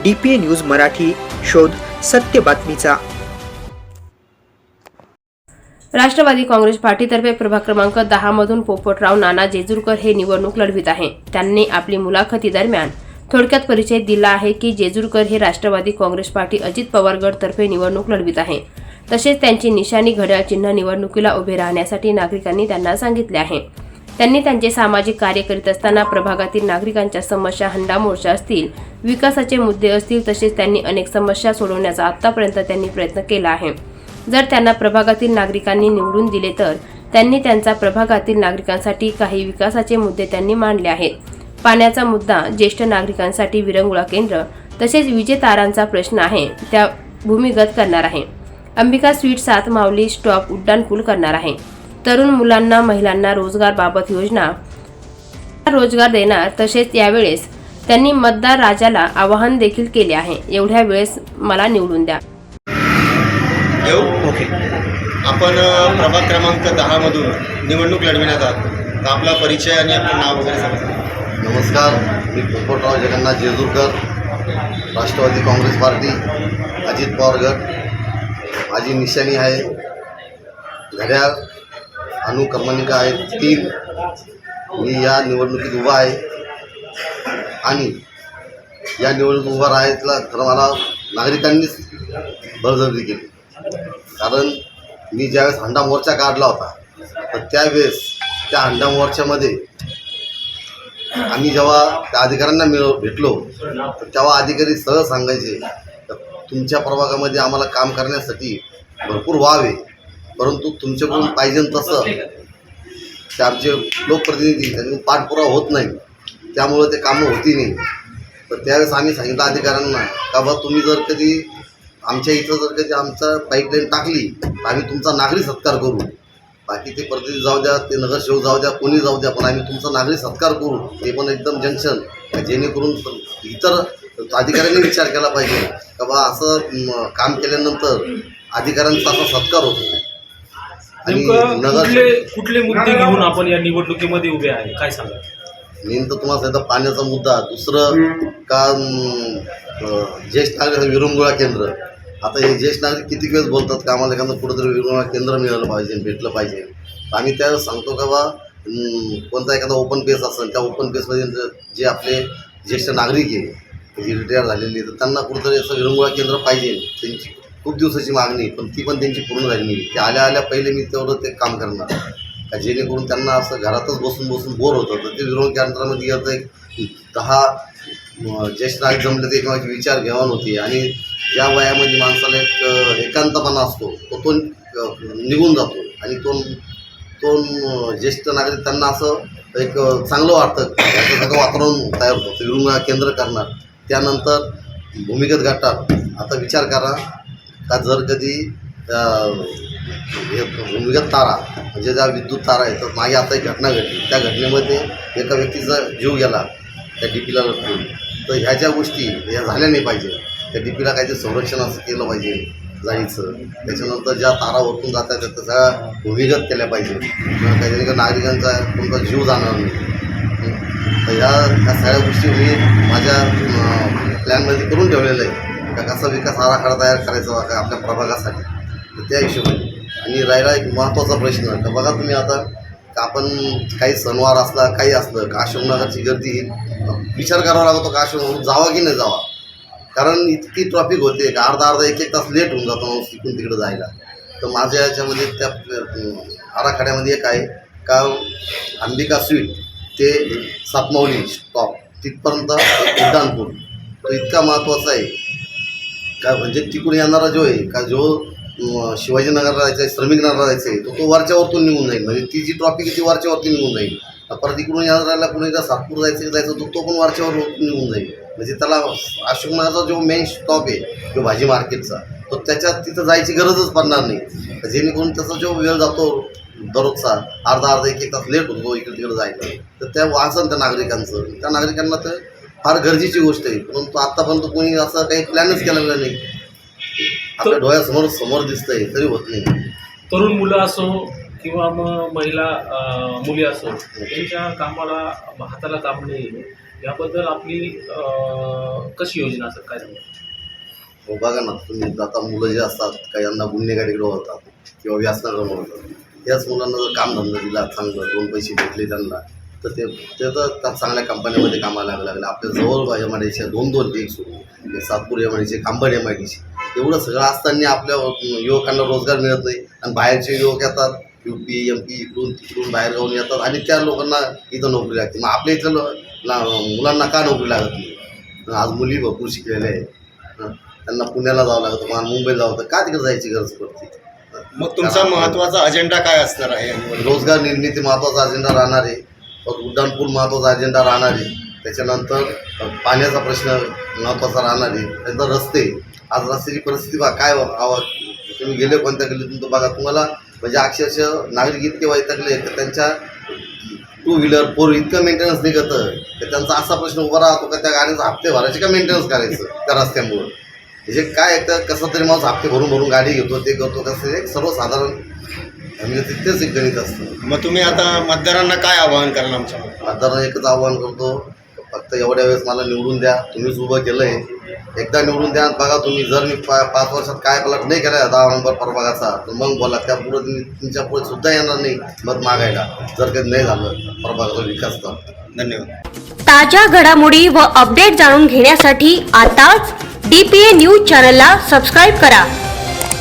DPA news Marathi, शोध सत्य बातमीचा। राष्ट्रवादी काँग्रेस पार्टीतर्फे प्रभाग क्रमांक 10 मधून पोपटराव नाना जेजुरकर हे निवडणूक लढवित आहे। त्यांनी आपली मुलाखती दरम्यान थोडक्यात परिचय दिला आहे की जेजुरकर हे राष्ट्रवादी काँग्रेस पार्टी अजित पवार गट तर्फे निवडणूक लढवित आहे। तसेच त्यांची निशाणी घड्याळ चिन्ह निवडणुकीला उभे राहण्यासाठी नागरिकांनी त्यांना सांगितले आहे। त्यांनी त्यांचे सामाजिक कार्य करीत असताना प्रभागातील नागरिकांच्या समस्या, हंडा मोर्चा असतील, विकासाचे मुद्दे असतील, तसेच त्यांनी अनेक समस्या सोडवण्याचा आतापर्यंत त्यांनी प्रयत्न केला आहे। जर त्यांना प्रभागातील नागरिकांनी निवडून दिले तर त्यांनी त्यांचा प्रभागातील नागरिकांसाठी काही विकासाचे मुद्दे त्यांनी मांडले आहेत। पाण्याचा मुद्दा, ज्येष्ठ नागरिकांसाठी विरंगुळा केंद्र, तसेच विजेतारांचा प्रश्न आहे त्या भूमिगत करणार आहे। अंबिका स्वीट 7 माऊली स्टॉप उड्डाणपूल करणार आहे। तरुण मुलांना, महिलांना रोजगारबाबत योजना, रोजगार देणार। तसेच यावेळेस त्यांनी मतदार राजाला आवाहन देखील केले आहे, एवढ्या वेळेस मला निवडून द्या। ओके, आपण प्रभाग क्रमांक 10 मधून निवडणूक लढविण्यात आहात, तर आपला परिचय आणि आपलं नाव वगैरे सांगा। नमस्कार, मी पोपटराव जगन्नाथ जेजुरकर, राष्ट्रवादी काँग्रेस पार्टी, अजित पवार गट। माझी निशाणी आहे घड्याळ, अनुक्रमणिका आहे 3। मी या निवडणुकीत उभा आहे आणि या निवडणुकीत उभा राहायला खरं मला नागरिकांनीच बळजबरी केली। कारण मी ज्यावेळेस हंडा मोर्चा काढला होता तर त्यावेळेस त्या हंडा मोर्चामध्ये आम्ही जेव्हा त्या अधिकाऱ्यांना भेटलो तर तेव्हा अधिकारी सहज सांगायचे तर तुमच्या प्रभागामध्ये आम्हाला काम करण्यासाठी भरपूर वाव आहे, परंतु तुमच्याकडून पाहिजे तसं ते आमचे लोकप्रतिनिधी त्यांनी पाठपुरावा होत नाही, त्यामुळं ते कामं होती नाही। तर त्यावेळेस आम्ही सांगितलं अधिकाऱ्यांना का बा तुम्ही जर कधी आमच्या इथं जर कधी आमचा पाईपलाईन टाकली तर आम्ही तुमचा नागरिक सत्कार करू। बाकी ते प्रतिनिधी जाऊ द्या, ते नगरसेवक जाऊ द्या, कोणी जाऊ द्या, पण आम्ही तुमचा नागरिक सत्कार करू, ते पण एकदम जंक्शन, जेणेकरून इतर अधिकाऱ्यांनी विचार केला पाहिजे का बा असं काम केल्यानंतर अधिकाऱ्यांचा असा सत्कार होतो। आणि कुठले मुद्दे घेऊन आपण या निवडणुकीमध्ये उभे आहे, काय सांगा? मेन तर तुम्हाला सांगितलं पाण्याचा मुद्दा, दुसरं का ज्येष्ठ नागरिक विरंगुळा केंद्र। आता हे ज्येष्ठ नागरिक किती वेळेस बोलतात का आम्हाला एखादं कुठंतरी विरंगुळा केंद्र मिळालं पाहिजे, भेटलं पाहिजे। आम्ही त्यावेळेस सांगतो का बा कोणता एखादा ओपन पेस असेल, त्या ओपन पेसमध्ये जे आपले ज्येष्ठ नागरिक आहे जे रिटायर झालेले, तर त्यांना कुठंतरी असं विरंगुळा केंद्र पाहिजे। त्यांची खूप दिवसाची मागणी, पण ती पण त्यांची पूर्ण झाली नाही। ते आल्या पहिले मी तेवढं ते काम करणार का जेणेकरून त्यांना असं घरातच बसून बोर होतं। तर ते विरंगुळा केंद्रामध्ये गेलं एक 10 ज्येष्ठ नागरिक जमले तर एकमेकांचे विचार घेवाण होती आणि ज्या वयामध्ये माणसाला एक एकांतपणा असतो तो निघून जातो आणि तो ज्येष्ठ नागरिक त्यांना असं एक चांगलं वाटतं, याचं सगळं वातावरण तयार होतं। ते विरंगुळा केंद्र करणार, त्यानंतर भूमिगत गटार। आता विचार करा का जर कधी भूमिगत तारा म्हणजे ज्या विद्युत तारा आहेत, तर मागे आता एक घटना घडली, त्या घटनेमध्ये एका व्यक्तीचा जीव गेला त्या डीपीला लटकून। तर ह्या ज्या गोष्टी ह्या झाल्या नाही पाहिजे, त्या डीपीला काहीतरी संरक्षण असं केलं पाहिजे जायचं। त्याच्यानंतर ज्या तारा वरतून जातात त्या सगळ्या भूमिगत केल्या पाहिजे, काहीतरी नागरिकांचा कोणता जीव जाणार नाही। तर ह्या सगळ्या गोष्टी मी माझ्या प्लॅनमध्ये करून ठेवलेलं आहे का कसा विकास आराखडा तयार करायचा का आपल्या प्रभागासाठी। तर त्या हिशोबाने आणि राहिला एक महत्त्वाचा प्रश्न तर बघा तुम्ही आता आपण काही सणवार असला काही असलं का अशोकनगरची गर्दी विचार करावा लागतो का अशोकनगर जावा की नाही जावा, कारण इतकी ट्रॉफिक होते का अर्धा एक तास लेट होऊन जातो माणूस तिकडून तिकडे जायला। तर माझ्या याच्यामध्ये त्या आराखड्यामध्ये एक आहे का अंबिका स्वीट ते 7 माऊली स्टॉप तिथपर्यंत उड्डाणपूल, तो इतका महत्त्वाचा आहे का म्हणजे तिकडून येणारा जो आहे का जो शिवाजीनगरला जायचं आहे, श्रमिकनगरला जायचं आहे, तो वरच्यावरतून निघून जाईल। म्हणजे ती जी ट्रॉफिक आहे ती वरच्यावरती निघून जाईल। परत इकडून येणाऱ्याला कुणीला सातपूर जायचं तो पण वरच्यावर निघून जाईल। म्हणजे त्याला अशोकनगरचा जो मेन स्टॉप आहे जो भाजी मार्केटचा, तो त्याच्यात तिथं जायची गरजच पडणार नाही। जेणेकरून त्याचा जो वेळ जातो दररोजचा अर्धा एक तास लेट होतो इकडे तिकडे जायला, तर त्या वाचन त्या नागरिकांना तर फार गरजेची गोष्ट आहे। परंतु आतापर्यंत कोणी असं काही प्लॅनच केलेला नाही, आपल्या डोळ्यासमोर दिसतंय तरी होत नाही। तरुण मुलं असो किंवा मग महिला मुली असो, त्यांच्या कामाला हाताला काम नाही, याबद्दल आपली कशी योजना असेल काय सांगा? हो बघा ना, तुम्ही आता मुलं जे असतात काही यांना गुन्हेगारीकडे होतात किंवा व्यसनाकडे होतात, याच मुलांना जर कामधंदा दिला चांगलं, 2 पैसे भेटले त्यांना, तर ते तर त्या चांगल्या कंपन्यामध्ये कामाला लागले. आपल्या जवळ एम आय डी सी 2 एक सुरू, एक Satpur M I D C, कांबड एम आय डी सी, एवढं सगळं असताना आपल्या युवकांना रोजगार मिळत नाही. आणि बाहेरचे युवक येतात, UP MP इकडून तिकडून बाहेर जाऊन येतात आणि त्या लोकांना इथं नोकरी लागते. मग आपल्या इथं मुलांना का नोकरी लागत नाही? आज मुली भरपूर शिकलेल्या आहेत, त्यांना पुण्याला जावं लागतं, मला मुंबईला जावं लागतं, का तिकडे जायची गरज पडते? मग तुमचा महत्त्वाचा अजेंडा काय असणार आहे या निवडणुकीत? रोजगार निर्मिती महत्त्वाचा अजेंडा राहणार आहे, उड्डाणपूल महत्त्वाचा अजेंडा राहणार आहे, त्याच्यानंतर पाण्याचा प्रश्न महत्त्वाचा राहणार आहे, त्यानंतर रस्ते. आज रस्त्याची परिस्थिती बघा काय तुम्ही गेले कोणत्या गल्लीतून तर बघा, तुम्हाला म्हणजे अक्षरशः नागरिक इतके वैतागले की त्यांच्या 2 व्हीलर 4 व्हीलर इतकं मेंटेनन्स निघतं की त्यांचा असा प्रश्न उभा राहतो का त्या गाडीचा हप्ते भरायचे का मेंटेनन्स करायचं त्या रस्त्यामुळं. म्हणजे काय एकतर कसं तरी माणूस हप्ते भरून गाडी घेतो, ते करतो, कसं एक सर्वसाधारण म्हणजे तिथेच एक गणित असतं. मग तुम्ही आता मतदारांना काय आवाहन कराल आमच्या? मतदारांना एकच आव्हान करतो, फक्त एवढ्या वेळेस मला निवडून द्या, तुम्हीच उभं केलं आहे, एकदा निवडून द्या. बघा तुम्ही जर मी 5 वर्षात काय पलट नाही केला 10 नंबर प्रभागाचा, तर मग बोला, त्या पुढे तुमच्या पुढे सुद्धा येणार नाही मत मागायला, जर काही नाही झालं प्रभागाचा विकास तर. धन्यवाद. ताज्या घडामोडी व अपडेट जाणून घेण्यासाठी आताच DPA न्यूज चॅनलला सबस्क्राईब करा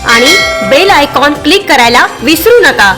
आणि बेल आयकॉन क्लिक करायला विसरू नका.